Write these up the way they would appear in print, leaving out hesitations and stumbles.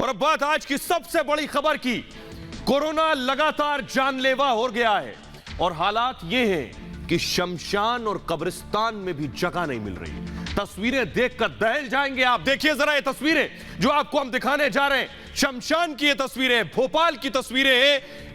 और अब बात आज की सबसे बड़ी खबर की। कोरोना लगातार जानलेवा हो गया है और हालात ये हैं कि शमशान और कब्रिस्तान में भी जगह नहीं मिल रही। तस्वीरें देखकर दहल जाएंगे आप। देखिए जरा ये तस्वीरें जो आपको हम दिखाने जा रहे हैं। शमशान की ये तस्वीरें, भोपाल की तस्वीरें हैं।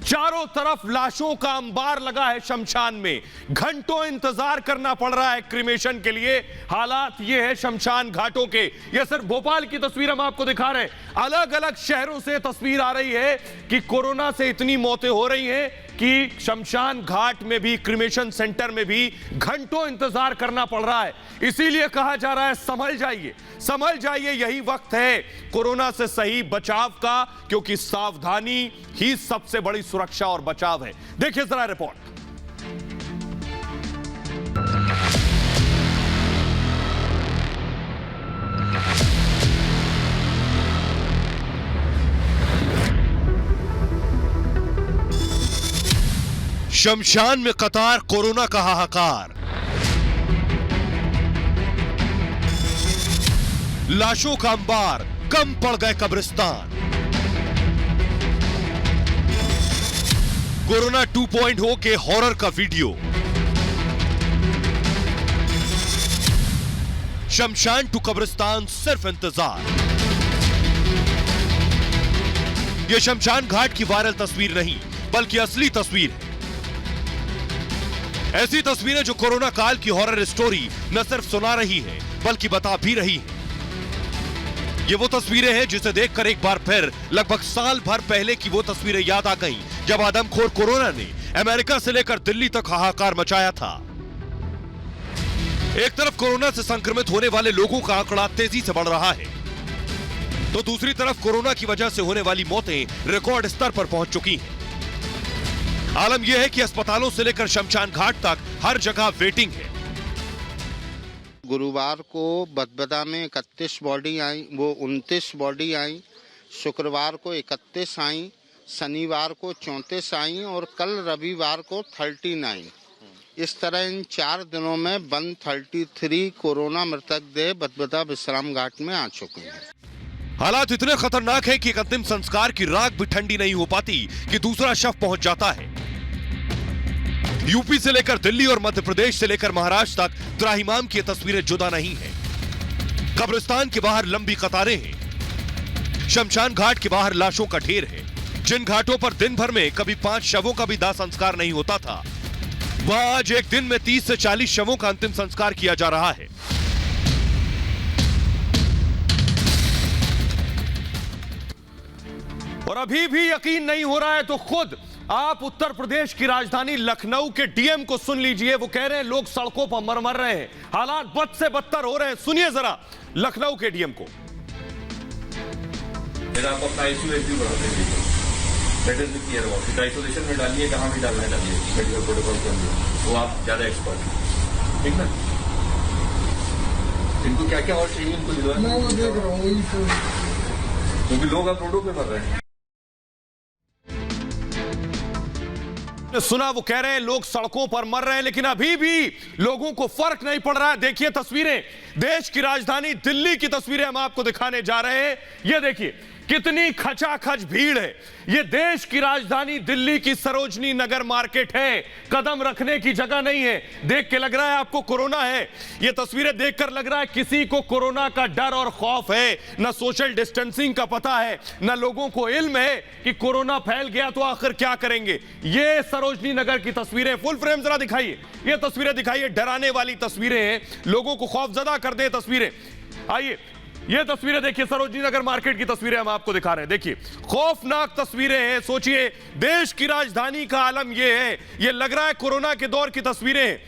चारों तरफ लाशों का अंबार लगा है। शमशान में घंटों इंतजार करना पड़ रहा है क्रिमेशन के लिए। हालात ये है शमशान घाटों के। ये सिर्फ भोपाल की तस्वीर हम आपको दिखा रहे हैं। अलग अलग शहरों से तस्वीर आ रही है कि कोरोना से इतनी मौतें हो रही हैं कि शमशान घाट में भी, क्रिमेशन सेंटर में भी घंटों इंतजार करना पड़ रहा है। इसीलिए कहा जा रहा है संभल जाइए, संभल जाइए, यही वक्त है कोरोना से सही बचाव का, क्योंकि सावधानी ही सबसे बड़ी सुरक्षा और बचाव है। देखिए जरा रिपोर्ट। शमशान में कतार, कोरोना का हाहाकार। लाशों का अंबार, कम पड़ गए कब्रिस्तान। कोरोना 2.0 के हॉरर का वीडियो। शमशान टू कब्रिस्तान सिर्फ इंतजार। यह शमशान घाट की वायरल तस्वीर नहीं बल्कि असली तस्वीर है। ऐसी तस्वीरें जो कोरोना काल की हॉरर स्टोरी न सिर्फ सुना रही है बल्कि बता भी रही है। ये वो तस्वीरें हैं जिसे देखकर एक बार फिर लगभग साल भर पहले की वो तस्वीरें याद आ गईं, जब आदमखोर कोरोना ने अमेरिका से लेकर दिल्ली तक हाहाकार मचाया था। एक तरफ कोरोना से संक्रमित होने वाले लोगों का आंकड़ा तेजी से बढ़ रहा है, तो दूसरी तरफ कोरोना की वजह से होने वाली मौतें रिकॉर्ड स्तर पर पहुंच चुकी हैं। आलम यह है कि अस्पतालों से लेकर शमशान घाट तक हर जगह वेटिंग है। गुरुवार को बदबदा में 31 बॉडी आई, वो 29 बॉडी आई। शुक्रवार को 31 आई, शनिवार को 34 आई और कल रविवार को 39। इस तरह इन 4 दिनों में 133 कोरोना मृतक देह बदबदा विश्राम घाट में आ चुके हैं। हालात इतने खतरनाक हैं कि एक अंतिम संस्कार की राख भी ठंडी नहीं हो पाती कि दूसरा शव पहुंच जाता है। यूपी से लेकर दिल्ली और मध्य प्रदेश से लेकर महाराष्ट्र तक त्राहिमाम की तस्वीरें जुदा नहीं हैं। कब्रिस्तान के बाहर लंबी कतारें हैं। शमशान घाट के बाहर लाशों का ढेर है। जिन घाटों पर दिन भर में कभी 5 शवों का भी दाह संस्कार नहीं होता था, वहां आज एक दिन में 30 से 40 शवों का अंतिम संस्कार किया जा रहा है। और अभी भी यकीन नहीं हो रहा है तो खुद आप उत्तर प्रदेश की राजधानी लखनऊ के डीएम को सुन लीजिए। वो कह रहे हैं लोग सड़कों पर मर रहे हैं, हालात बद से बदतर हो रहे हैं। सुनिए जरा लखनऊ के डीएम को। आप अपना आईसीयू बढ़ा देंगे, that is clear about. Isolation में डालिए, कहां भी डालना है डालिए, मेडिकल प्रोटोकॉल के अंदर, वो आप ज्यादा एक्सपर्ट हैं, ठीक ना। इनको क्या क्या और चाहिए इनको दिलवा, मैं वो देख रहा हूं, क्योंकि लोग अब रोडों पे मर रहे हैं। सुना वो कह रहे हैं लोग सड़कों पर मर रहे हैं, लेकिन अभी भी लोगों को फर्क नहीं पड़ रहा है। देखिए तस्वीरें, देश की राजधानी दिल्ली की तस्वीरें हम आपको दिखाने जा रहे हैं। ये देखिए कितनी खचाखच भीड़ है। ये देश की राजधानी दिल्ली की सरोजनी नगर मार्केट है। कदम रखने की जगह नहीं है। देख के लग रहा है आपको कोरोना है। ये तस्वीरें देखकर लग रहा है किसी को कोरोना का डर और खौफ है, ना सोशल डिस्टेंसिंग का पता है, ना लोगों को इल्म है कि कोरोना फैल गया तो आखिर क्या करेंगे। ये सरोजनी नगर की तस्वीरें, फुल फ्रेम जरा दिखाइए। ये तस्वीरें दिखाइए, डराने वाली तस्वीरें हैं, लोगों को खौफजदा कर दे तस्वीरें। आइए ये तस्वीरें देखिए, सरोजनी नगर मार्केट की तस्वीरें हम आपको दिखा रहे हैं। देखिए खौफनाक तस्वीरें हैं। सोचिए देश की राजधानी का आलम ये है। ये लग रहा है कोरोना के दौर की तस्वीरें हैं।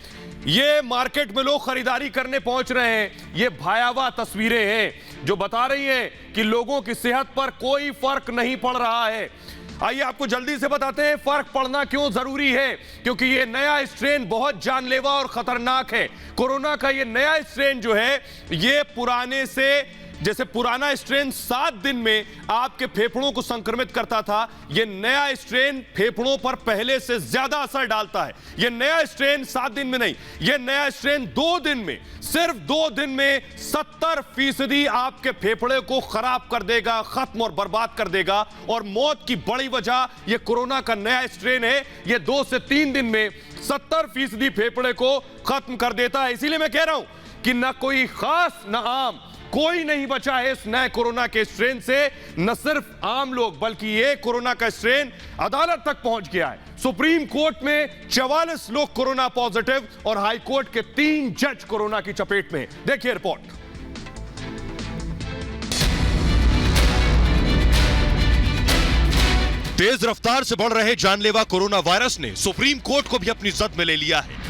ये मार्केट में लोग खरीदारी करने पहुंच रहे हैं। ये भयावह तस्वीरें हैं जो बता रही हैं कि लोगों की सेहत पर कोई फर्क नहीं पड़ रहा है। आइए आपको जल्दी से बताते हैं फर्क पड़ना क्यों जरूरी है, क्योंकि ये नया स्ट्रेन बहुत जानलेवा और खतरनाक है। कोरोना का ये नया स्ट्रेन जो है ये पुराने से जैसे पुराना स्ट्रेन 7 दिन में आपके फेफड़ों को संक्रमित करता था, यह नया स्ट्रेन फेफड़ों पर पहले से ज्यादा असर डालता है। यह नया स्ट्रेन 7 दिन में नहीं, यह नया स्ट्रेन 2 दिन में, सिर्फ 2 दिन में 70% आपके फेफड़े को खराब कर देगा, खत्म और बर्बाद कर देगा। और मौत की बड़ी वजह यह कोरोना का नया स्ट्रेन है, यह 2 से 3 दिन में 70% फेफड़े को खत्म कर देता है। इसीलिए मैं कह रहा हूं कि ना कोई खास ना आम, कोई नहीं बचा है इस नए कोरोना के स्ट्रेन से। न सिर्फ आम लोग बल्कि ये कोरोना का स्ट्रेन अदालत तक पहुंच गया है। सुप्रीम कोर्ट में 44 लोग कोरोना पॉजिटिव और हाई कोर्ट के 3 जज कोरोना की चपेट में। देखिए रिपोर्ट। तेज रफ्तार से बढ़ रहे जानलेवा कोरोना वायरस ने सुप्रीम कोर्ट को भी अपनी जद में ले लिया है।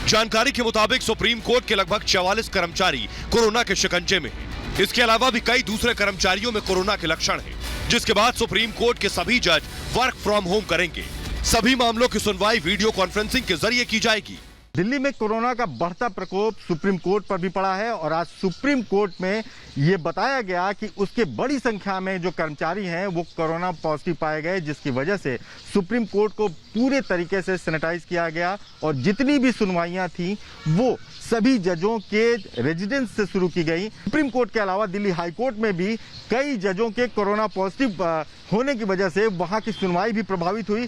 जानकारी के मुताबिक सुप्रीम कोर्ट के लगभग 44 कर्मचारी कोरोना के शिकंजे में हैं। इसके अलावा भी कई दूसरे कर्मचारियों में कोरोना के लक्षण हैं, जिसके बाद सुप्रीम कोर्ट के सभी जज वर्क फ्रॉम होम करेंगे। सभी मामलों की सुनवाई वीडियो कॉन्फ्रेंसिंग के जरिए की जाएगी। दिल्ली में कोरोना का बढ़ता प्रकोप सुप्रीम कोर्ट पर भी पड़ा है और आज सुप्रीम कोर्ट में ये बताया गया कि उसके बड़ी संख्या में जो कर्मचारी हैं वो कोरोना पॉजिटिव पाए गए, जिसकी वजह से सुप्रीम कोर्ट को पूरे तरीके से सैनिटाइज किया गया और जितनी भी सुनवाइयां थी वो सभी जजों के रेजिडेंस से शुरू की गई। सुप्रीम कोर्ट के अलावा दिल्ली हाई कोर्ट में भी कई जजों के कोरोना पॉजिटिव होने की वजह से वहां की सुनवाई भी प्रभावित हुई।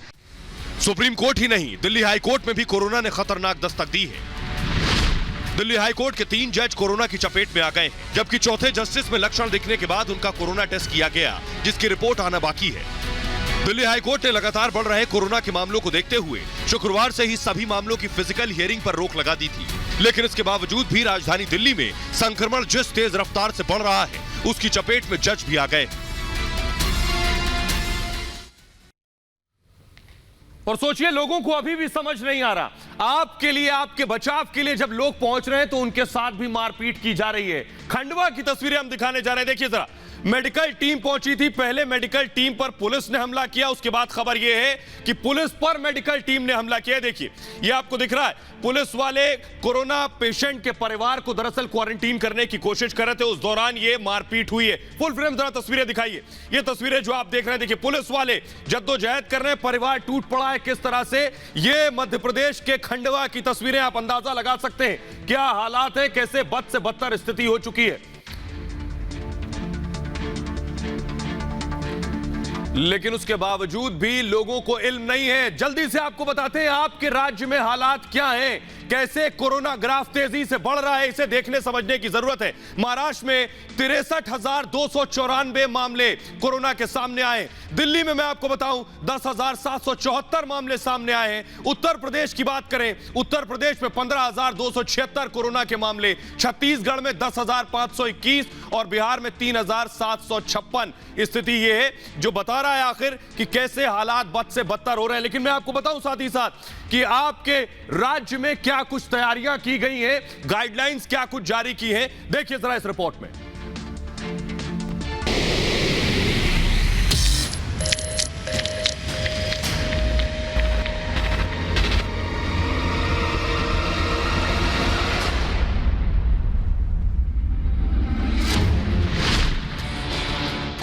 सुप्रीम कोर्ट ही नहीं, दिल्ली हाई कोर्ट में भी कोरोना ने खतरनाक दस्तक दी है। दिल्ली हाई कोर्ट के 3 जज कोरोना की चपेट में आ गए, जबकि चौथे जस्टिस में लक्षण दिखने के बाद उनका कोरोना टेस्ट किया गया, जिसकी रिपोर्ट आना बाकी है। दिल्ली हाई कोर्ट ने लगातार बढ़ रहे कोरोना के मामलों को देखते हुए शुक्रवार से ही सभी मामलों की फिजिकल हियरिंग पर रोक लगा दी थी, लेकिन इसके बावजूद भी राजधानी दिल्ली में संक्रमण जिस तेज रफ्तार से बढ़ रहा है उसकी चपेट में जज भी आ गए। और सोचिए, लोगों को अभी भी समझ नहीं आ रहा। आपके लिए, आपके बचाव के लिए जब लोग पहुंच रहे हैं तो उनके साथ भी मारपीट की जा रही है। खंडवा की तस्वीरें हम दिखाने जा रहे हैं। देखिए जरा, मेडिकल टीम पहुंची थी, पहले मेडिकल टीम पर पुलिस ने हमला किया, उसके बाद खबर यह है कि पुलिस पर मेडिकल टीम ने हमला किया। देखिए, यह आपको दिख रहा है, पुलिस वाले कोरोना पेशेंट के परिवार को दरअसल क्वारंटीन करने की कोशिश कर रहे थे, उस दौरान यह मारपीट हुई है। फुल फ्रेम जरा तस्वीरें दिखाइए। ये तस्वीरें जो आप देख रहे हैं, देखिए पुलिस वाले जद्दोजहद कर रहे हैं, परिवार टूट पड़ा है किस तरह से। ये मध्य प्रदेश के खंडवा की तस्वीरें, आप अंदाजा लगा सकते हैं क्या हालात है, कैसे बद से बदतर स्थिति हो चुकी है। लेकिन उसके बावजूद भी लोगों को इल्म नहीं है। जल्दी से आपको बताते हैं आपके राज्य में हालात क्या हैं, कैसे कोरोना ग्राफ तेजी से बढ़ रहा है, इसे देखने समझने की जरूरत है। महाराष्ट्र में 63,294 मामले कोरोना के सामने आए। दिल्ली में मैं आपको बताऊं 10,774 मामले सामने आए हैं। उत्तर प्रदेश की बात करें, उत्तर प्रदेश में 15,276 कोरोना के मामले, छत्तीसगढ़ में 10,521 और बिहार में 3,756। स्थिति यह है जो बता रहा है आखिर कि कैसे हालात बद से बदतर हो रहे हैं। लेकिन मैं आपको बताऊं साथ ही साथ कि आपके राज्य में क्या कुछ तैयारियां की गई हैं, गाइडलाइंस क्या कुछ जारी की हैं, देखिए जरा इस रिपोर्ट में।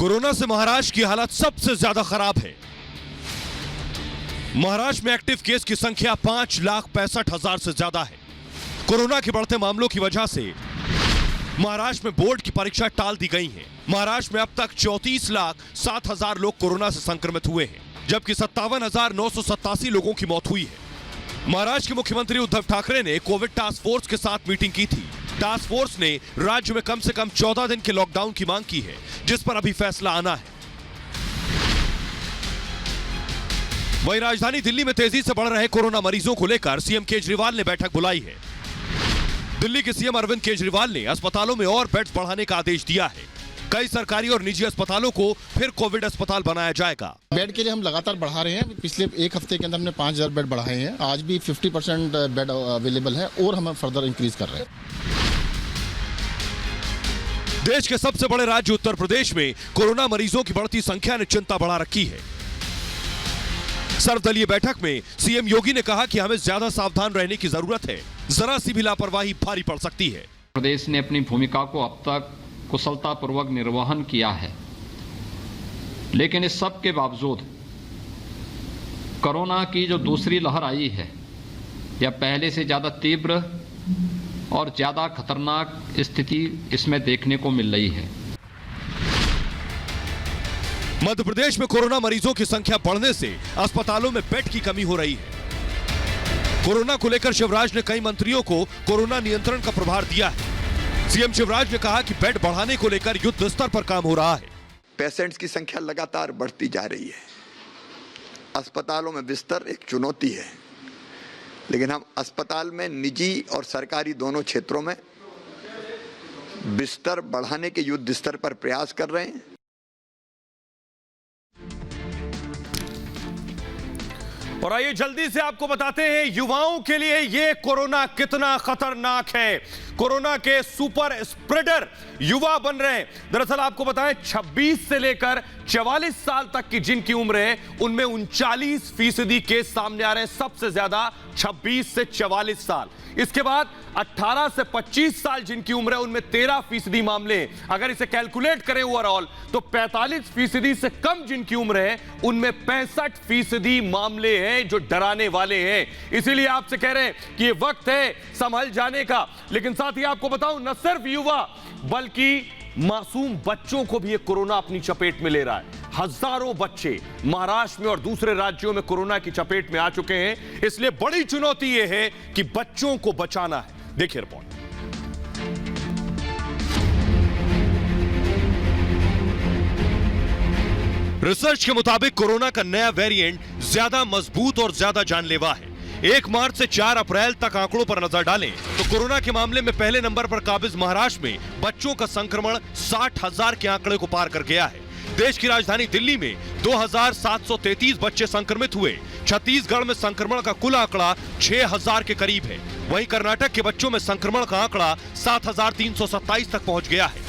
कोरोना से महाराष्ट्र की हालत सबसे ज्यादा खराब है। महाराष्ट्र में एक्टिव केस की संख्या 5,65,000 से ज्यादा है। कोरोना के बढ़ते मामलों की वजह से महाराष्ट्र में बोर्ड की परीक्षा टाल दी गई है। महाराष्ट्र में अब तक 34,07,000 लोग कोरोना से संक्रमित हुए हैं, जबकि 57,987 लोगों की मौत हुई है। महाराष्ट्र के मुख्यमंत्री उद्धव ठाकरे ने कोविड टास्क फोर्स के साथ मीटिंग की थी। टास्क फोर्स ने राज्य में कम से कम 14 दिन के लॉकडाउन की मांग की है, जिस पर अभी फैसला आना है। वहीं राजधानी दिल्ली में तेजी से बढ़ रहे कोरोना मरीजों को लेकर सीएम केजरीवाल ने बैठक बुलाई है। दिल्ली के सीएम अरविंद केजरीवाल ने अस्पतालों में और बेड्स बढ़ाने का आदेश दिया है। कई सरकारी और निजी अस्पतालों को फिर कोविड अस्पताल बनाया जाएगा। बेड के लिए हम लगातार बढ़ा रहे हैं। पिछले एक हफ्ते के अंदर हमने 5,000 बेड बढ़ाए हैं। आज भी 50% बेड अवेलेबल है और हम फर्दर इंक्रीज कर रहे हैं। देश के सबसे बड़े राज्य उत्तर प्रदेश में कोरोना मरीजों की बढ़ती संख्या ने चिंता बढ़ा रखी है। सर्वदलीय बैठक में सीएम योगी ने कहा कि हमें ज्यादा सावधान रहने की जरूरत है, जरा सी भी लापरवाही भारी पड़ सकती है। प्रदेश ने अपनी भूमिका को अब तक कुशलतापूर्वक निर्वहन किया है। लेकिन इस सब के बावजूद कोरोना की जो दूसरी लहर आई है यह पहले से ज़्यादा तीव्र और ज़्यादा खतरनाक स्थिति इसमें देखने को मिल रही है। मध्य प्रदेश में कोरोना मरीजों की संख्या बढ़ने से अस्पतालों में बेड की कमी हो रही है। कोरोना को लेकर शिवराज ने कई मंत्रियों को कोरोना नियंत्रण का प्रभार दिया है। सीएम शिवराज ने कहा कि बेड बढ़ाने को लेकर युद्ध स्तर पर काम हो रहा है। पेशेंट्स की संख्या लगातार बढ़ती जा रही है। अस्पतालों में बिस्तर एक चुनौती है, लेकिन हम अस्पताल में निजी और सरकारी दोनों क्षेत्रों में बिस्तर बढ़ाने के युद्ध स्तर पर प्रयास कर रहे हैं। और आइए जल्दी से आपको बताते हैं युवाओं के लिए ये कोरोना कितना खतरनाक है। कोरोना के सुपर स्प्रेडर युवा बन रहे हैं। दरअसल आपको बताएं 26 से लेकर 44 साल तक की जिनकी उम्र है उनमें 39% केस सामने आ रहे हैं। सबसे ज्यादा 26 से 44 साल। इसके बाद 18 से 25 साल जिनकी उम्र है उनमें 13% मामले हैं। अगर इसे कैलकुलेट करें ओवरऑल तो 45% से कम जिनकी उम्र है उनमें 65% मामले हैं जो डराने वाले हैं। इसीलिए आपसे कह रहे हैं कि ये वक्त है संभल जाने का। लेकिन साथ ही आपको बताऊं न सिर्फ युवा बल्कि मासूम बच्चों को भी ये कोरोना अपनी चपेट में ले रहा है। हजारों बच्चे महाराष्ट्र में और दूसरे राज्यों में कोरोना की चपेट में आ चुके हैं। इसलिए बड़ी चुनौती यह है कि बच्चों को बचाना है। देखिए रिपोर्ट। रिसर्च के मुताबिक कोरोना का नया वेरिएंट ज्यादा मजबूत और ज्यादा जानलेवा है। 1 मार्च से 4 अप्रैल तक आंकड़ों पर नजर डालें तो कोरोना के मामले में पहले नंबर पर काबिज महाराष्ट्र में बच्चों का संक्रमण 60,000 के आंकड़े को पार कर गया है। देश की राजधानी दिल्ली में 2,733 बच्चे संक्रमित हुए। छत्तीसगढ़ में संक्रमण का कुल आंकड़ा 6,000 के करीब है। वहीं कर्नाटक के बच्चों में संक्रमण का आंकड़ा 7,327 तक पहुंच गया है।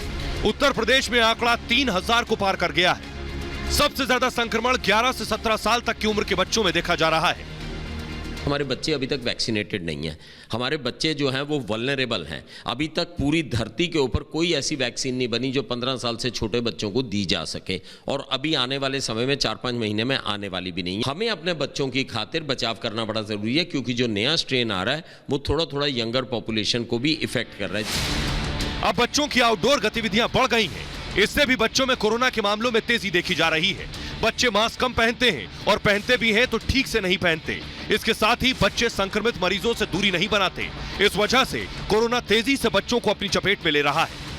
उत्तर प्रदेश में आंकड़ा 3,000 को पार कर गया है। सबसे ज्यादा संक्रमण 11 से 17 साल तक की उम्र के बच्चों में देखा जा रहा है। हमारे बच्चे अभी तक वैक्सीनेटेड नहीं हैं। हमारे बच्चे जो हैं वो वल्नरेबल हैं। अभी तक पूरी धरती के ऊपर कोई ऐसी वैक्सीन नहीं बनी जो 15 साल से छोटे बच्चों को दी जा सके, और अभी आने वाले समय में 4-5 महीने में आने वाली भी नहीं है। हमें अपने बच्चों की खातिर बचाव करना बड़ा ज़रूरी है, क्योंकि जो नया स्ट्रेन आ रहा है वो थोड़ा थोड़ा यंगर पॉपुलेशन को भी इफेक्ट कर रहा है। अब बच्चों की आउटडोर गतिविधियां बढ़ गई हैं। इससे भी बच्चों में कोरोना के मामलों में तेजी देखी जा रही है। बच्चे मास्क कम पहनते हैं और पहनते भी हैं तो ठीक से नहीं पहनते। इसके साथ ही बच्चे संक्रमित मरीजों से दूरी नहीं बनाते। इस वजह से कोरोना तेजी से बच्चों को अपनी चपेट में ले रहा है।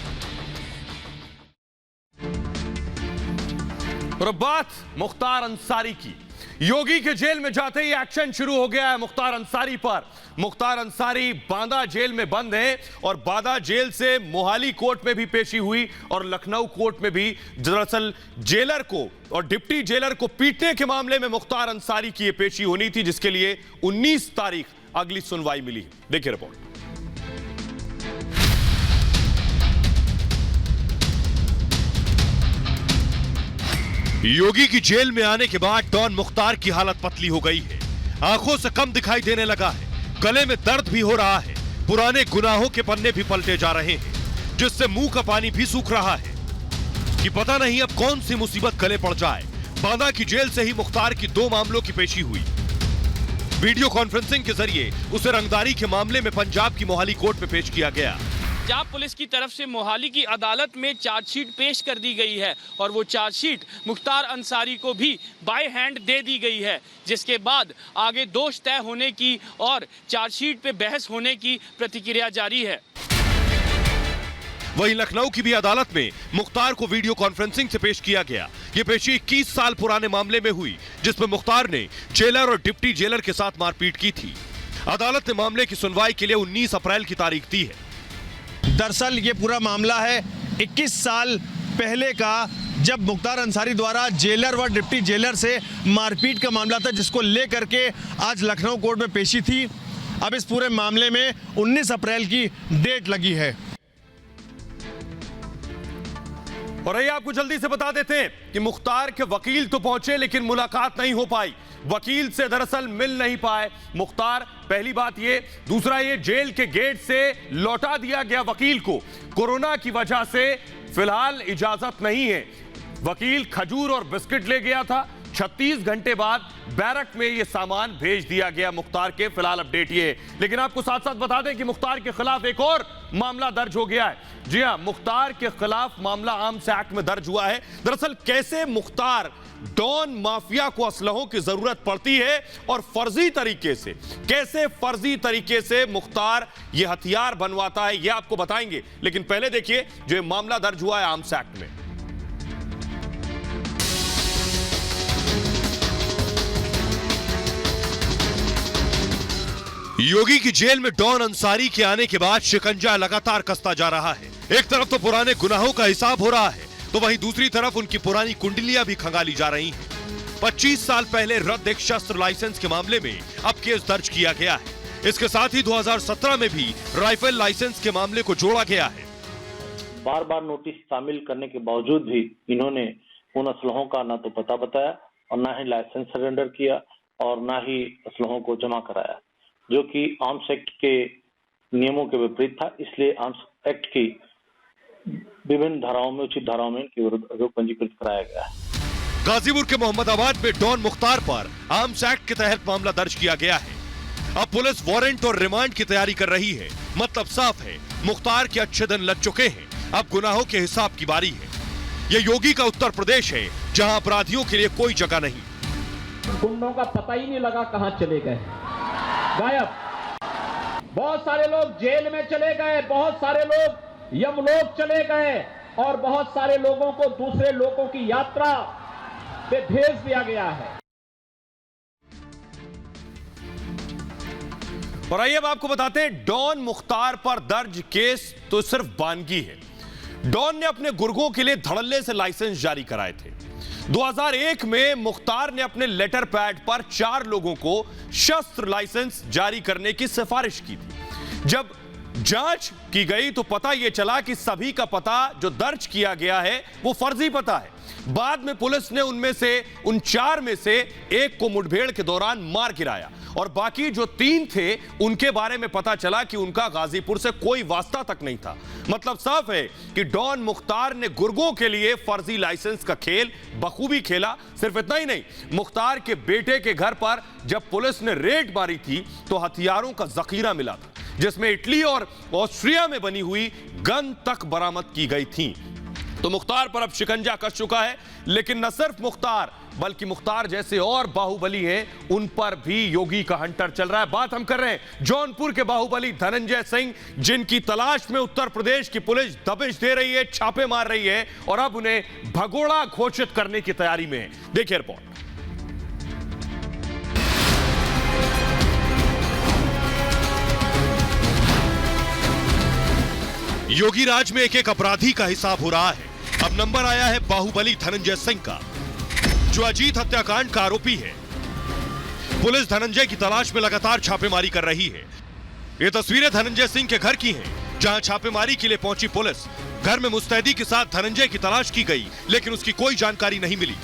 और अब बात मुख्तार अंसारी की। योगी के जेल में जाते ही एक्शन शुरू हो गया है मुख्तार अंसारी पर। मुख्तार अंसारी बांदा जेल में बंद है और बांदा जेल से मोहाली कोर्ट में भी पेशी हुई और लखनऊ कोर्ट में भी। दरअसल जेलर को और डिप्टी जेलर को पीटने के मामले में मुख्तार अंसारी की यह पेशी होनी थी, जिसके लिए 19 तारीख अगली सुनवाई मिली। देखिए रिपोर्ट। योगी की जेल में आने के बाद डॉन मुख्तार की हालत पतली हो गई है। आंखों से कम दिखाई देने लगा है। गले में दर्द भी हो रहा है। पुराने गुनाहों के पन्ने भी पलटे जा रहे हैं, जिससे मुंह का पानी भी सूख रहा है कि पता नहीं अब कौन सी मुसीबत गले पड़ जाए। बांदा की जेल से ही मुख्तार की 2 मामलों की पेशी हुई। वीडियो कॉन्फ्रेंसिंग के जरिए उसे रंगदारी के मामले में पंजाब की मोहाली कोर्ट में पेश किया गया। पंजाब पुलिस की तरफ से मोहाली की अदालत में चार्जशीट पेश कर दी गई है और वो चार्जशीट मुख्तार अंसारी को भी बाय हैंड दे दी गई है, जिसके बाद आगे दोष तय होने की और चार्जशीट पे बहस होने की प्रतिक्रिया जारी है। वहीं लखनऊ की भी अदालत में मुख्तार को वीडियो कॉन्फ्रेंसिंग से पेश किया गया। ये पेशी 21 साल पुराने मामले में हुई, जिसमें मुख्तार ने जेलर और डिप्टी जेलर के साथ मारपीट की थी। अदालत ने मामले की सुनवाई के लिए 19 अप्रैल की तारीख दी है। दरअसल ये पूरा मामला है 21 साल पहले का, जब मुख्तार अंसारी द्वारा जेलर व डिप्टी जेलर से मारपीट का मामला था, जिसको लेकर के आज लखनऊ कोर्ट में पेशी थी। अब इस पूरे मामले में 19 अप्रैल की डेट लगी है। और आइए आपको जल्दी से बता देते हैं कि मुख्तार के वकील तो पहुंचे लेकिन मुलाकात नहीं हो पाई। वकील से दरअसल मिल नहीं पाए मुख्तार, पहली बात ये। दूसरा ये, जेल के गेट से लौटा दिया गया वकील को। कोरोना की वजह से फिलहाल इजाजत नहीं है। वकील खजूर और बिस्किट ले गया था। 36 घंटे बाद बैरक में यह सामान भेज दिया गया मुख्तार के। फिलहाल अपडेट ये है। लेकिन आपको साथ साथ बता दें कि मुख्तार के खिलाफ एक और मामला दर्ज हो गया है। जी हां, मुख्तार के खिलाफ मामला आर्म्स एक्ट में दर्ज हुआ है। दरअसल कैसे मुख्तार डॉन माफिया को असलहों की जरूरत पड़ती है और फर्जी तरीके से मुख्तार यह हथियार बनवाता है, यह आपको बताएंगे। लेकिन पहले देखिए जो मामला दर्ज हुआ है आर्म्स एक्ट में। योगी की जेल में डॉन अंसारी के आने के बाद शिकंजा लगातार कसता जा रहा है। एक तरफ तो पुराने गुनाहों का हिसाब हो रहा है, तो वहीं दूसरी तरफ उनकी पुरानी कुंडलियां भी खंगाली जा रही हैं। 25 साल पहले रद्द एक शस्त्र लाइसेंस के मामले में अब केस दर्ज किया गया है। इसके साथ ही 2017 में भी राइफल लाइसेंस के मामले को जोड़ा गया है। बार बार नोटिस शामिल करने के बावजूद भी इन्होंने उन असलहों का ना तो पता बताया और ना ही लाइसेंस सरेंडर किया और ना ही असलहों को जमा कराया, जो कि आर्म्स एक्ट के नियमों के विपरीत था। इसलिए आर्म्स एक्ट की विभिन्न धाराओं में, उचित धाराओं में इनके विरुद्ध अभियोग पंजीकृत कराया गया है। गाजीपुर के मोहम्मदाबाद में डॉन मुख्तार पर आर्म्स एक्ट के तहत मामला दर्ज किया गया है। अब पुलिस वारंट और रिमांड की तैयारी कर रही है। मतलब साफ है, मुख्तार के अच्छे दिन लग चुके हैं। अब गुनाहों के हिसाब की बारी है। यह योगी का उत्तर प्रदेश है, जहां अपराधियों के लिए कोई जगह नहीं। गुंडों का पता ही नहीं लगा कहां चले गए, गायब। बहुत सारे लोग जेल में चले गए, बहुत सारे लोग यमलोक चले गए और बहुत सारे लोगों को दूसरे लोगों की यात्रा पे भेज दिया गया है। और आइए अब आपको बताते हैं, डॉन मुख्तार पर दर्ज केस तो सिर्फ बानगी है। डॉन ने अपने गुर्गों के लिए धड़ल्ले से लाइसेंस जारी कराए थे। 2001 में मुख्तार ने अपने लेटर पैड पर 4 लोगों को शस्त्र लाइसेंस जारी करने की सिफारिश की थी। जब जांच की गई तो पता यह चला कि सभी का पता जो दर्ज किया गया है वो फर्जी पता है। बाद में पुलिस ने उन 4 में से एक को मुठभेड़ के दौरान मार गिराया और बाकी जो 3 थे उनके बारे में पता चला कि उनका गाजीपुर से कोई वास्ता तक नहीं था। मतलब साफ है कि डॉन मुख्तार ने गुर्गों के लिए फर्जी लाइसेंस का खेल बखूबी खेला। सिर्फ इतना ही नहीं, मुख्तार के बेटे के घर पर जब पुलिस ने रेड मारी थी तो हथियारों का जखीरा मिला था, जिसमें इटली और ऑस्ट्रिया में बनी हुई गन तक बरामद की गई थी। तो मुख्तार पर अब शिकंजा कस चुका है। लेकिन न सिर्फ मुख्तार बल्कि मुख्तार जैसे और बाहुबली हैं, उन पर भी योगी का हंटर चल रहा है। बात हम कर रहे हैं जौनपुर के बाहुबली धनंजय सिंह, जिनकी तलाश में उत्तर प्रदेश की पुलिस दबिश दे रही है, छापे मार रही है और अब उन्हें भगोड़ा घोषित करने की तैयारी में है। देखिए रिपोर्ट। योगी राज में एक एक अपराधी का हिसाब हो रहा है। अब नंबर आया है बाहुबली धनंजय सिंह का, जो अजीत हत्याकांड का आरोपी है। पुलिस धनंजय की तलाश में लगातार छापेमारी कर रही है। ये तस्वीरें धनंजय सिंह के घर की हैं, जहां छापेमारी के लिए पहुंची पुलिस। घर में मुस्तैदी के साथ धनंजय की तलाश की गई, लेकिन उसकी कोई जानकारी नहीं मिली।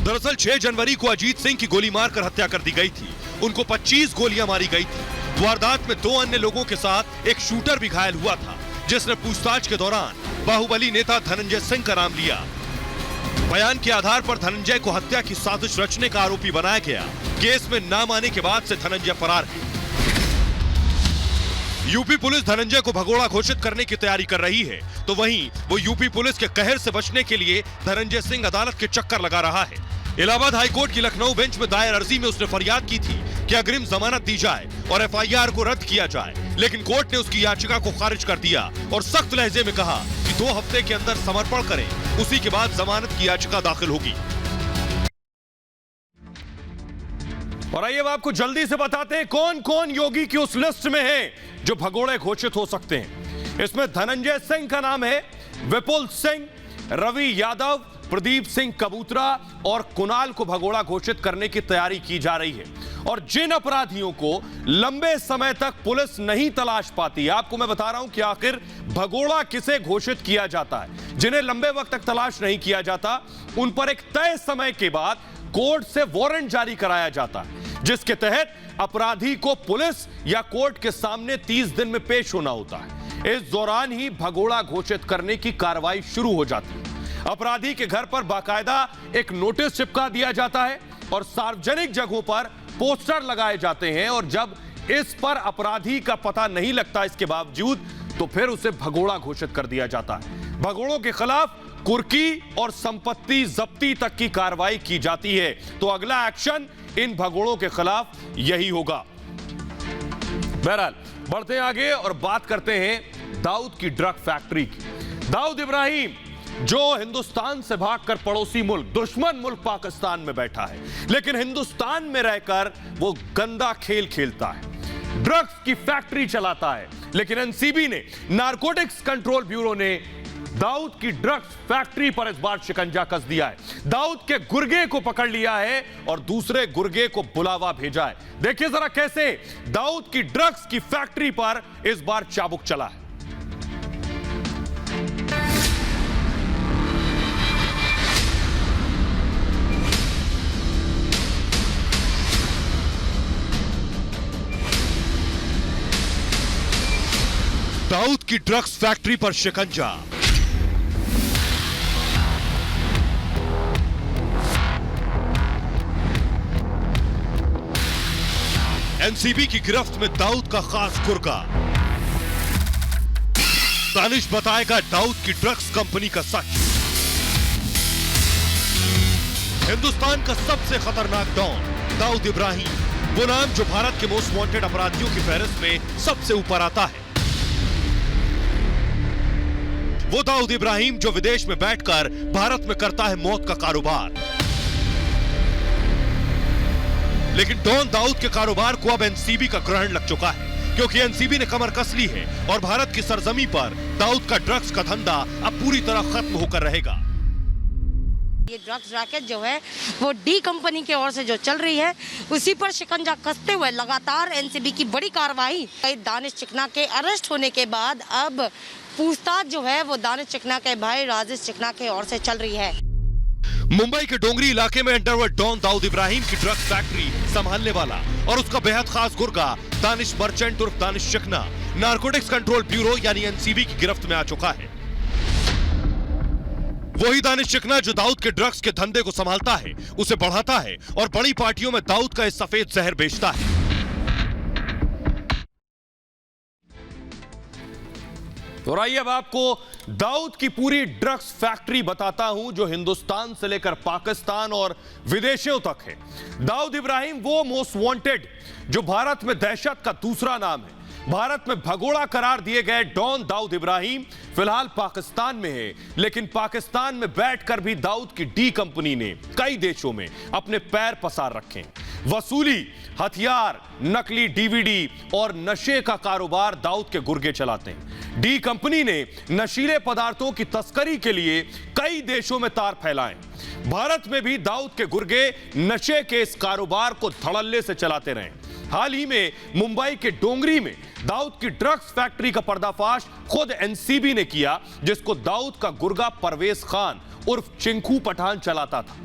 दरअसल 6 जनवरी को अजीत सिंह की गोली मारकर हत्या कर दी गई थी। उनको 25 गोलियां मारी गई थी। वारदात में 2 अन्य लोगों के साथ एक शूटर भी घायल हुआ था, जिसने पूछताछ के दौरान बाहुबली नेता धनंजय सिंह का नाम लिया। बयान के आधार पर धनंजय को हत्या की साजिश रचने का आरोपी बनाया गया। केस में नाम आने के बाद से धनंजय फरार है। यूपी पुलिस धनंजय को भगोड़ा घोषित करने की तैयारी कर रही है, तो वहीं वो यूपी पुलिस के कहर से बचने के लिए धनंजय सिंह अदालत के चक्कर लगा रहा है। इलाहाबाद हाईकोर्ट की लखनऊ बेंच में दायर अर्जी में उसने फरियाद की थी कि अग्रिम जमानत दी जाए और एफआईआर को रद्द किया जाए, लेकिन कोर्ट ने उसकी याचिका को खारिज कर दिया और सख्त लहजे में कहा कि 2 हफ्ते के अंदर समर्पण करें, उसी के बाद जमानत की याचिका दाखिल होगी। और आइए अब आपको जल्दी से बताते हैं कौन कौन योगी की उस लिस्ट में है जो भगोड़े घोषित हो सकते हैं। इसमें धनंजय सिंह का नाम है, विपुल सिंह, रवि यादव, प्रदीप सिंह कबूतरा और कुणाल को भगोड़ा घोषित करने की तैयारी की जा रही है। और जिन अपराधियों को लंबे समय तक पुलिस नहीं तलाश पाती, आपको मैं बता रहा हूं कि आखिर भगोड़ा किसे घोषित किया जाता है। जिन्हें लंबे वक्त तक तलाश नहीं किया जाता, उन पर एक तय समय के बाद कोर्ट से वारंट जारी कराया जाता है, जिसके तहत अपराधी को पुलिस या कोर्ट के सामने 30 दिन में पेश होना होता है। इस दौरान ही भगोड़ा घोषित करने की कार्रवाई शुरू हो जाती है। अपराधी के घर पर बाकायदा एक नोटिस चिपका दिया जाता है और सार्वजनिक जगहों पर पोस्टर लगाए जाते हैं, और जब इस पर अपराधी का पता नहीं लगता इसके बावजूद, तो फिर उसे भगोड़ा घोषित कर दिया जाता है। भगोड़ों के खिलाफ कुर्की और संपत्ति जब्ती तक की कार्रवाई की जाती है। तो अगला एक्शन इन भगोड़ों के खिलाफ यही होगा। बहरहाल बढ़ते हैं आगे और बात करते हैं दाऊद की ड्रग फैक्ट्री की। दाऊद इब्राहिम जो हिंदुस्तान से भागकर पड़ोसी मुल्क, दुश्मन मुल्क पाकिस्तान में बैठा है, लेकिन हिंदुस्तान में रहकर वो गंदा खेल खेलता है, ड्रग्स की फैक्ट्री चलाता है। लेकिन एनसीबी ने, नारकोटिक्स कंट्रोल ब्यूरो ने दाऊद की ड्रग्स फैक्ट्री पर इस बार शिकंजा कस दिया है। दाऊद के गुर्गे को पकड़ लिया है और दूसरे गुर्गे को बुलावा भेजा है। देखिए जरा कैसे दाऊद की ड्रग्स की फैक्ट्री पर इस बार चाबुक चला है। दाऊद की ड्रग्स फैक्ट्री पर शिकंजा। एनसीबी की गिरफ्त में दाऊद का खास गुर्गा। दानिश बताएगा दाऊद की ड्रग्स कंपनी का सच। हिंदुस्तान का सबसे खतरनाक डॉन दाऊद इब्राहिम, वो नाम जो भारत के मोस्ट वांटेड अपराधियों की फहरिस्त में सबसे ऊपर आता है। वो दाऊद इब्राहिम जो विदेश में बैठकर भारत में करता है मौत का कारोबार। लेकिन डॉन दाऊद के कारोबार को अब एनसीबी का ग्रहण लग चुका है, क्योंकि एनसीबी ने कमर कस ली है और भारत की सरजमी पर दाऊद का ड्रग्स का धंधा अब पूरी तरह खत्म होकर रहेगा। ये ड्रग्स रैकेट जो है वो डी कंपनी की ओर से जो चल रही है, उसी पर शिकंजा कसते हुए लगातार एनसीबी की बड़ी कार्रवाई। दानिश चिकना के अरेस्ट होने के बाद अब पूछताछ जो है वो दानिश चिकना के भाई राजेश चिकना की ओर से चल रही है। मुंबई के डोंगरी इलाके में अंडरवर्ल्ड डॉन दाऊद इब्राहिम की ड्रग्स फैक्ट्री संभालने वाला और उसका बेहद खास गुर्गा दानिश मर्चेंट उर्फ दानिश चिकना नारकोटिक्स कंट्रोल ब्यूरो यानी एनसीबी की गिरफ्त में आ चुका है। वही दानिश चिकना जो दाऊद के ड्रग्स के धंधे को संभालता है, उसे बढ़ाता है और बड़ी पार्टियों में दाऊद का इस सफेद जहर बेचता है। और आइए अब आपको दाऊद की पूरी ड्रग्स फैक्ट्री बताता हूं जो हिंदुस्तान से लेकर पाकिस्तान और विदेशों तक है। दाऊद इब्राहिम वो मोस्ट वांटेड जो भारत में दहशत का दूसरा नाम है। भारत में भगोड़ा करार दिए गए डॉन दाऊद इब्राहिम फिलहाल पाकिस्तान में है, लेकिन पाकिस्तान में बैठकर भी दाऊद की डी कंपनी ने कई देशों में अपने पैर पसार रखे हैं। वसूली, हथियार, नकली डीवीडी और नशे का कारोबार दाऊद के गुर्गे चलाते हैं। डी कंपनी ने नशीले पदार्थों की तस्करी के लिए कई देशों में तार फैलाए। भारत में भी दाऊद के गुर्गे नशे के इस कारोबार को धड़ल्ले से चलाते रहे। हाल ही में मुंबई के डोंगरी में दाऊद की ड्रग्स फैक्ट्री का पर्दाफाश खुद एनसीबी ने किया, जिसको दाऊद का गुर्गा परवेज खान उर्फ चिंकू पठान चलाता था,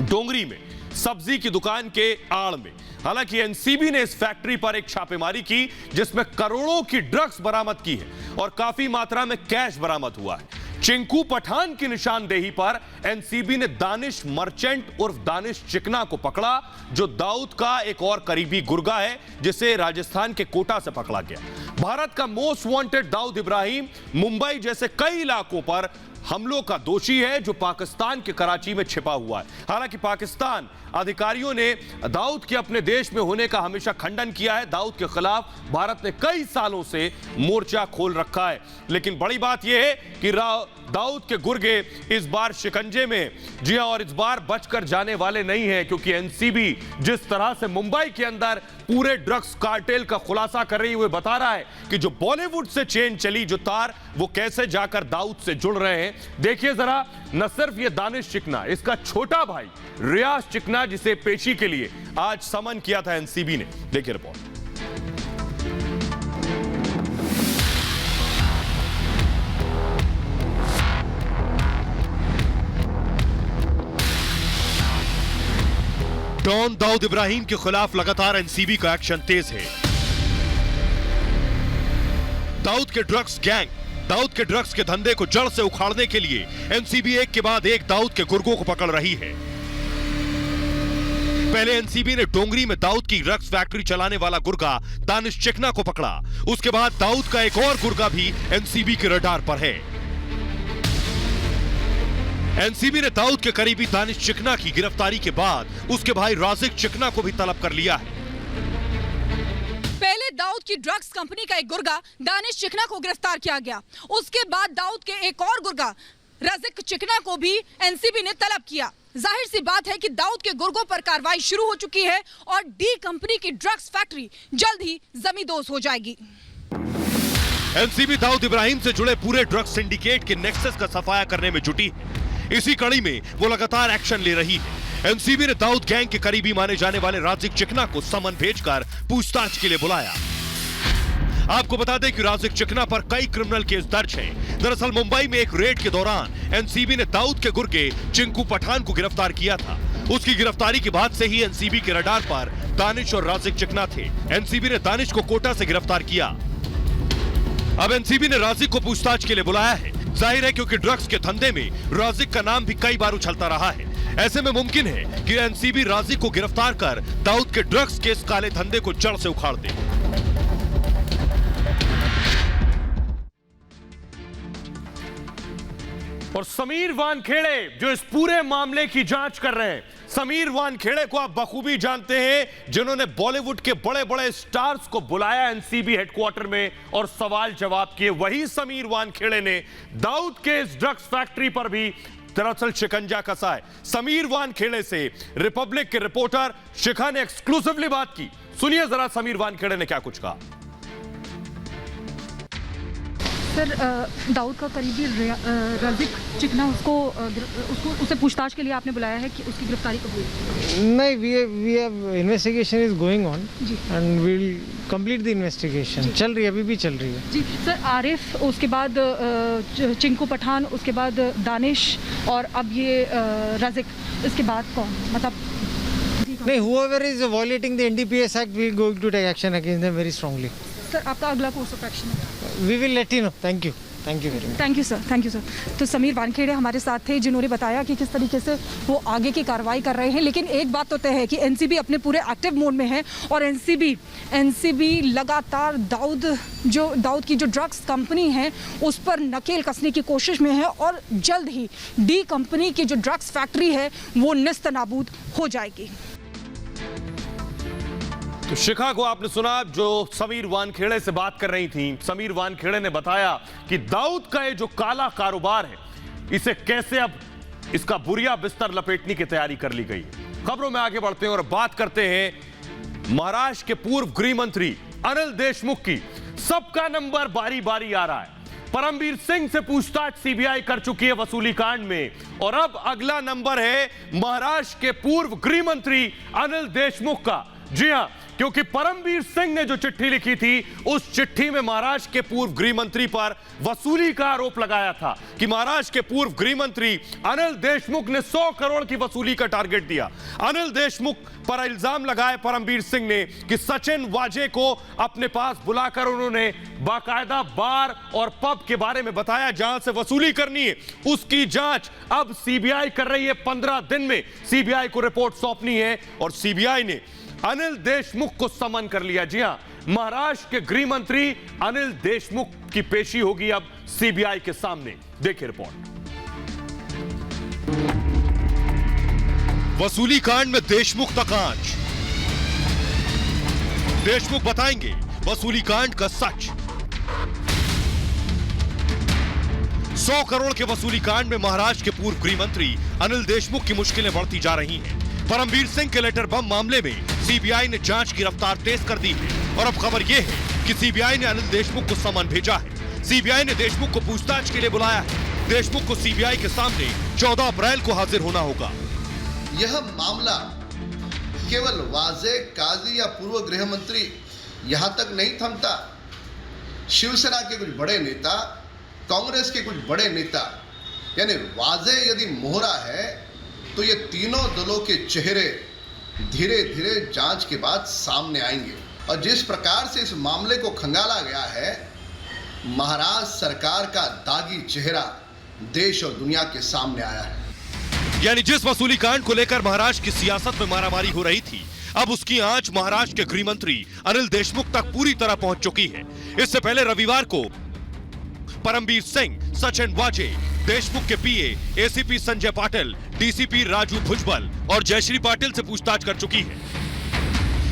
डोंगरी में सब्जी की दुकान के आड़ में। हालांकि एनसीबी ने इस फैक्ट्री पर एक छापेमारी की जिसमें करोड़ों की ड्रग्स बरामद की है और काफी मात्रा में कैश बरामद हुआ है। चिंकू पठान की निशानदेही पर एनसीबी ने दानिश मर्चेंट उर्फ दानिश चिकना को पकड़ा, जो दाऊद का एक और करीबी गुर्गा है जिसे राजस्थान के कोटा से पकड़ा गया। भारत का मोस्ट वांटेड दाऊद इब्राहिम मुंबई जैसे कई इलाकों पर हमलों का दोषी है जो पाकिस्तान के कराची में छिपा हुआ है। हालांकि पाकिस्तान अधिकारियों ने दाऊद के अपने देश में होने का हमेशा खंडन किया है। दाऊद के खिलाफ भारत ने कई सालों से मोर्चा खोल रखा है, लेकिन बड़ी बात यह है कि दाऊद के गुर्गे इस बार शिकंजे में। जी हां, और इस बार बचकर जाने वाले नहीं हैं, क्योंकि एनसीबी जिस तरह से मुंबई के अंदर पूरे ड्रग्स कार्टेल का खुलासा कर रही है, बता रहा है कि जो बॉलीवुड से चेन चली, जो तार, वो कैसे जाकर दाऊद से जुड़ रहे हैं। देखिए जरा, न सिर्फ ये दानिश चिकना, इसका छोटा भाई रियाज चिकना जिसे पेशी के लिए आज समन किया था एनसीबी ने। देखिए रिपोर्ट। डॉन दाऊद इब्राहिम के खिलाफ लगातार एनसीबी का एक्शन तेज है। दाऊद के ड्रग्स के धंधे को जड़ से उखाड़ने के लिए एनसीबी एक के बाद एक दाऊद के गुर्गों को पकड़ रही है। पहले एनसीबी ने डोंगरी में दाऊद की ड्रग्स फैक्ट्री चलाने वाला गुर्गा दानिश चिकना को पकड़ा। उसके बाद दाऊद का एक और गुर्गा भी एनसीबी के रडार पर है। एनसीबी ने दाऊद के करीबी दानिश चिकना की गिरफ्तारी के बाद उसके भाई राजिक चिकना को भी तलब कर लिया है। पहले दाऊद की ड्रग्स कंपनी का एक गुर्गा दानिश चिकना को गिरफ्तार किया गया। उसके बाद दाऊद के एक और गुर्गा राजिक चिकना को भी एनसीबी ने तलब किया। जाहिर सी बात है कि दाऊद के गुर्गों पर कार्रवाई शुरू हो चुकी है और डी कंपनी की ड्रग्स फैक्ट्री जल्द ही जमींदोज हो जाएगी। एनसीबी दाऊद इब्राहिम से जुड़े पूरे ड्रग्स सिंडिकेट के नेक्सस का सफाया करने में जुटी है। इसी कड़ी में वो लगातार एक्शन ले रही है। एनसीबी ने दाऊद गैंग के करीबी माने जाने वाले राजिक चिकना को समन भेजकर पूछताछ के लिए बुलाया। आपको बता दें कि राजिक चिकना पर कई क्रिमिनल केस दर्ज हैं। दरअसल मुंबई में एक रेड के दौरान एनसीबी ने दाऊद के गुर्गे चिंकू पठान को गिरफ्तार किया था। उसकी गिरफ्तारी के बाद से ही एनसीबी के रडार पर दानिश और राजिक चिकना थे। एनसीबी ने दानिश को कोटा से गिरफ्तार किया। अब एनसीबी ने राजिक को पूछताछ के लिए बुलाया है। जाहिर है क्योंकि ड्रग्स के धंधे में राजिक का नाम भी कई बार उछलता रहा है। ऐसे में मुमकिन है कि एनसीबी राजिक को गिरफ्तार कर दाऊद के ड्रग्स के इस काले धंधे को जड़ से उखाड़ दे। और समीर वानखेड़े जो इस पूरे मामले की जांच कर रहे हैं, समीर वानखेड़े को आप बखूबी जानते हैं, जिन्होंने बॉलीवुड के बड़े बड़े स्टार्स को बुलाया एनसीबी हेडक्वार्टर में और सवाल जवाब किए। वही समीर वानखेड़े ने दाऊद के इस ड्रग्स फैक्ट्री पर भी दरअसल शिकंजा कसा है। समीर वानखेड़े से रिपब्लिक के रिपोर्टर शिखा ने एक्सक्लूसिवली बात की। सुनिए जरा समीर वानखेड़े ने क्या कुछ कहा। सर, दाऊद का करीबी राजिक चिकना उसे पूछताछ के लिए आपने बुलाया है कि उसकी गिरफ्तारी कब हुई? नहीं, we have investigation is going on and we will complete the investigation. चल रही है, अभी भी चल रही है जी। सर, आरिफ, उसके बाद चिंकू पठान, उसके बाद दानिश और अब ये राजिक, इसके बाद कौन? मतलब नहीं, whoever is violating the NDPS Act, we are going to take action against them very strongly. Sir, आपका अगला कोर्स ऑफ एक्शन है? We will let you know. Thank you. Thank you very much. Thank you sir, thank you sir. तो समीर वानखेड़े हमारे साथ थे, जिन्होंने बताया कि किस तरीके से वो आगे की कार्रवाई कर रहे हैं। लेकिन एक बात तो तय है कि एनसीबी अपने पूरे एक्टिव मोड में है और एनसीबी लगातार दाऊद की जो ड्रग्स कंपनी है उस पर नकेल कसने की कोशिश में है और जल्द ही डी कंपनी की जो ड्रग्स फैक्ट्री है वो नेस्तनाबूद हो जाएगी। तो शिखा को आपने सुना जो समीर वानखेड़े से बात कर रही थी। समीर वानखेड़े ने बताया कि दाऊद का ये जो काला कारोबार है, इसे कैसे अब इसका बुरिया बिस्तर लपेटने की तैयारी कर ली गई है। खबरों में आगे बढ़ते हैं और बात करते हैं महाराष्ट्र के पूर्व गृह मंत्री अनिल देशमुख की। सबका नंबर बारी बारी आ रहा है। परमवीर सिंह से पूछताछ सीबीआई कर चुकी है वसूली कांड में और अब अगला नंबर है महाराष्ट्र के पूर्व गृह मंत्री अनिल देशमुख का। जी हां, क्योंकि परमवीर सिंह ने जो चिट्ठी लिखी थी उस चिट्ठी में महाराष्ट्र के पूर्व गृह मंत्री पर वसूली का आरोप लगाया था कि महाराष्ट्र के पूर्व गृह मंत्री अनिल देशमुख ने 100 करोड़ की वसूली का टारगेट दिया। अनिल देशमुख पर इल्जाम लगाए परमवीर सिंह ने कि सचिन वाजे को अपने पास बुलाकर उन्होंने बाकायदा बार और पब के बारे में बताया जहां से वसूली करनी है। उसकी जांच अब सीबीआई कर रही है। 15 दिन में सीबीआई को रिपोर्ट सौंपनी है और सीबीआई ने अनिल देशमुख को समन कर लिया। जी हां, महाराष्ट्र के गृह मंत्री अनिल देशमुख की पेशी होगी अब सीबीआई के सामने। देखिए रिपोर्ट। वसूली कांड में देशमुख तक आंच। देशमुख बताएंगे वसूली कांड का सच। 100 करोड़ के वसूली कांड में महाराष्ट्र के पूर्व गृह मंत्री अनिल देशमुख की मुश्किलें बढ़ती जा रही हैं। परमवीर सिंह के लेटर बम मामले में सीबीआई ने जांच की रफ्तार तेज कर दी है और अब खबर यह है कि सीबीआई ने अनिल देशमुख को समन भेजा है। सीबीआई ने देशमुख को पूछताछ के लिए बुलाया है। देशमुख को सीबीआई के सामने 14 अप्रैल को हाजिर होना होगा। यह मामला केवल वाजे, काजी या पूर्व गृह मंत्री यहां तक नहीं थमता। शिवसेना के कुछ बड़े नेता, कांग्रेस के कुछ बड़े नेता, यानी वाजे यदि मोहरा है तो ये तीनों दलों के चेहरे धीरे धीरे जांच के बाद सामने आएंगे। और जिस प्रकार से इस मामले को खंगाला गया है, महाराष्ट्र सरकार का दागी चेहरा देश और दुनिया के सामने आया है। यानी जिस वसूली कांड को लेकर महाराष्ट्र की सियासत में मारामारी हो रही थी, अब उसकी आंच महाराष्ट्र के गृह मंत्री अनिल देशमुख तक पूरी तरह पहुंच चुकी है। इससे पहले रविवार को परमबीर सिंह, सचिन वाजे, देशमुख के पीए एसीपी संजय पाटिल, डीसीपी राजू भुजबल और जयश्री पाटिल से पूछताछ कर चुकी है।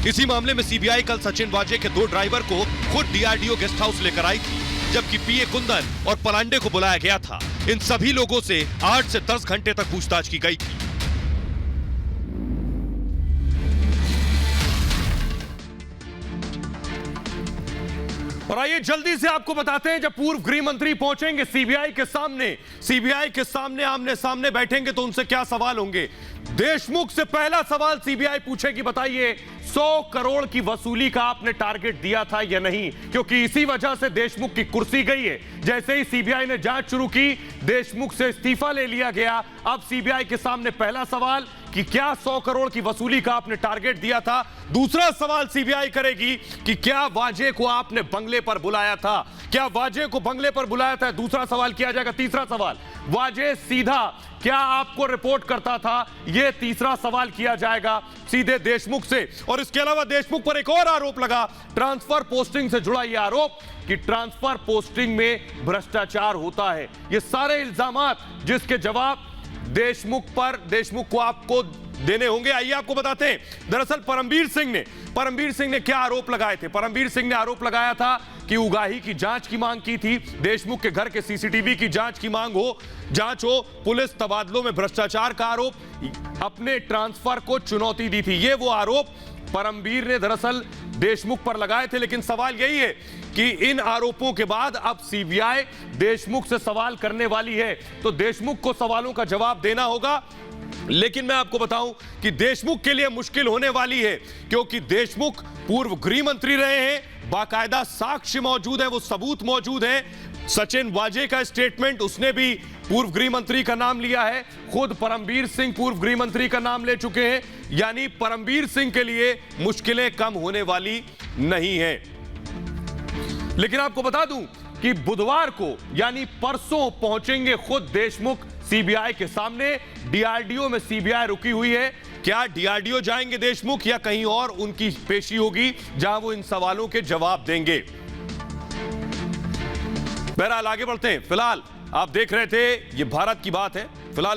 इसी मामले में सीबीआई कल सचिन वाजे के 2 ड्राइवर को खुद डीआरडीओ गेस्ट हाउस लेकर आई थी, जबकि पीए कुंदन और पलांडे को बुलाया गया था। इन सभी लोगों से 8 से 10 घंटे तक पूछताछ की गई थी। और आइए जल्दी से आपको बताते हैं, जब पूर्व गृह मंत्री पहुंचेंगे सीबीआई के सामने आमने सामने बैठेंगे तो उनसे क्या सवाल होंगे। देशमुख से पहला सवाल सीबीआई पूछेगी, बताइए 100 करोड़ की वसूली का आपने टारगेट दिया था या नहीं, क्योंकि इसी वजह से देशमुख की कुर्सी गई है। जैसे ही सीबीआई ने जांच शुरू की, देशमुख से इस्तीफा ले लिया गया। अब सीबीआई के सामने पहला सवाल कि क्या 100 करोड़ की वसूली का आपने टारगेट दिया था। दूसरा सवाल सीबीआई करेगी कि क्या वाजे को आपने बंगले पर बुलाया था, क्या वाजे को बंगले पर बुलाया था। दूसरा सवाल किया जाएगा। तीसरा सवाल, वाजे सीधा क्या आपको रिपोर्ट करता था, यह तीसरा सवाल किया जाएगा सीधे देशमुख से। और इसके अलावा देशमुख पर एक और आरोप लगा, ट्रांसफर पोस्टिंग से जुड़ा यह आरोप कि ट्रांसफर पोस्टिंग में भ्रष्टाचार होता है। ये सारे इल्जामात जिसके जवाब देशमुख को आपको देने होंगे। आइए आपको बताते हैं, दरअसल परमबीर सिंह ने क्या आरोप लगाए थे। परमबीर सिंह ने आरोप लगाया था कि उगाही की जांच की मांग की थी, देशमुख के घर के सीसीटीवी की जांच हो, पुलिस तबादलों में भ्रष्टाचार का आरोप, अपने ट्रांसफर को चुनौती दी थी। ये वो आरोप परमबीर ने दरअसल देशमुख पर लगाए थे। लेकिन सवाल यही है कि इन आरोपों के बाद अब सीबीआई देशमुख से सवाल करने वाली है, तो देशमुख को सवालों का जवाब देना होगा। लेकिन मैं आपको बताऊं कि देशमुख के लिए मुश्किल होने वाली है, क्योंकि देशमुख पूर्व गृह मंत्री रहे हैं, बाकायदा साक्ष्य मौजूद है, वो सबूत मौजूद है। सचिन वाजे का स्टेटमेंट, उसने भी पूर्व गृह मंत्री का नाम लिया है, खुद परमबीर सिंह पूर्व गृह मंत्री का नाम ले चुके हैं। यानी परमबीर सिंह के लिए मुश्किलें कम होने वाली नहीं है। लेकिन आपको बता दूं कि बुधवार को यानी परसों पहुंचेंगे खुद देशमुख सीबीआई के सामने। डीआरडीओ में सीबीआई रुकी हुई है। क्या डीआरडीओ जाएंगे देशमुख या कहीं और उनकी पेशी होगी जहां वो इन सवालों के जवाब देंगे। बहरहाल आगे बढ़ते हैं। फिलहाल आप देख रहे थे, ये भारत की बात है। फिलहाल